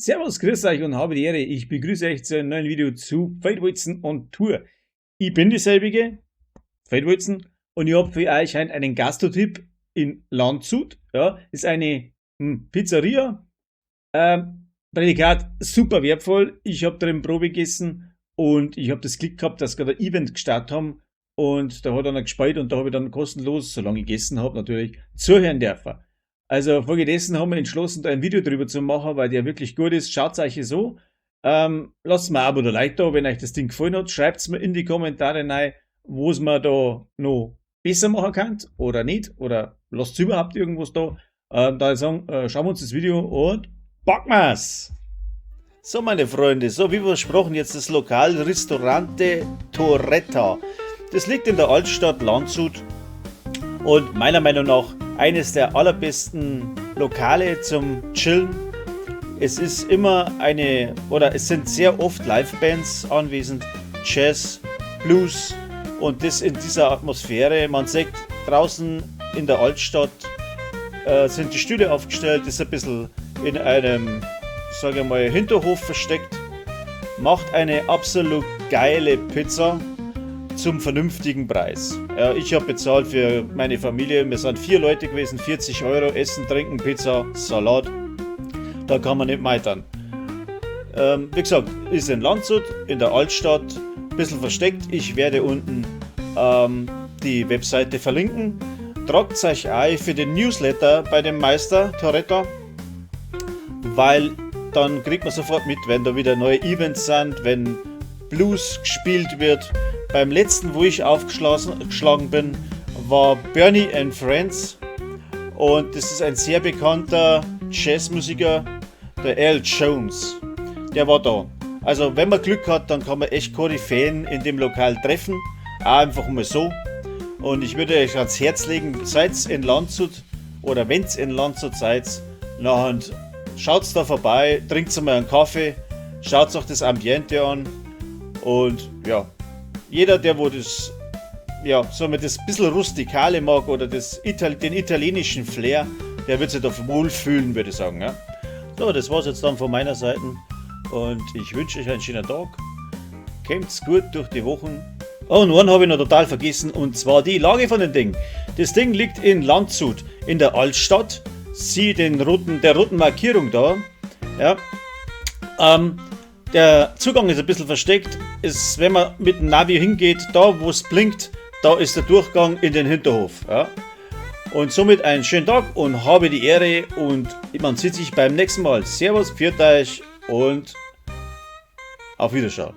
Servus, grüß euch und habe die Ehre. Ich begrüße euch zu einem neuen Video zu Feldwulzen on Tour. Ich bin dieselbige, Feldwulzen, und ich habe für euch einen Gastrotipp in Landshut. Ja, ist eine Pizzeria. Prädikat super wertvoll. Ich habe drin Probe gegessen und ich habe das Glück gehabt, dass gerade ein Event gestartet haben. Und da hat einer gespielt und da habe ich dann kostenlos, solange ich gegessen habe, natürlich zuhören dürfen. Also folgedessen haben wir entschlossen, da ein Video drüber zu machen, weil der wirklich gut ist. Schaut euch so. Lasst mir ein Abo oder Like da, wenn euch das Ding gefallen hat. Schreibt es mir in die Kommentare rein, wo es man da noch besser machen kann oder nicht. Oder lasst überhaupt irgendwas da. Da ich sagen, schauen wir uns das Video und packen wir's! So, meine Freunde, so wie versprochen, jetzt das Lokal Ristorante Toretta. Das liegt in der Altstadt Landshut und meiner Meinung nach eines der allerbesten Lokale zum Chillen. Es ist immer es sind sehr oft Livebands anwesend, Jazz, Blues und das in dieser Atmosphäre. Man sieht draußen in der Altstadt sind die Stühle aufgestellt, ist ein bisschen in einem, sage ich mal, Hinterhof versteckt. Macht eine absolut geile Pizza zum vernünftigen Preis. Ich habe bezahlt für meine Familie, wir sind 4 Leute gewesen, 40 Euro, Essen, Trinken, Pizza, Salat. Da kann man nicht meitern. Wie gesagt, ist in Landshut, in der Altstadt, ein bisschen versteckt. Ich werde unten die Webseite verlinken. Tragt euch ein für den Newsletter bei dem Meister Toretta, weil dann kriegt man sofort mit, wenn da wieder neue Events sind, wenn Blues gespielt wird. Beim letzten, wo ich aufgeschlagen bin, war Bernie and Friends und das ist ein sehr bekannter Jazzmusiker, der Al Jones. Der war da. Also wenn man Glück hat, dann kann man echt Koryphäen in dem Lokal treffen, auch einfach mal so. Und ich würde euch ans Herz legen, seid in Landshut oder wenn ihr in Landshut seid, nachher schaut da vorbei, trinkt mal einen Kaffee, schaut euch das Ambiente an und ja, jeder, der wo das, ja, so mit das bisschen Rustikale mag oder den italienischen Flair, der wird sich da wohlfühlen, würde ich sagen. Ja. So, das war's jetzt dann von meiner Seite und ich wünsche euch einen schönen Tag. Kommt's gut durch die Wochen. Oh, und einen habe ich noch total vergessen, und zwar die Lage von dem Ding. Das Ding liegt in Landshut, in der Altstadt. Sieh der roten Markierung da. Ja. Der Zugang ist ein bisschen versteckt. Wenn man mit dem Navi hingeht, da wo es blinkt, da ist der Durchgang in den Hinterhof. Ja. Und somit einen schönen Tag und habe die Ehre und man sieht sich beim nächsten Mal. Servus, pfiat euch und auf Wiedersehen.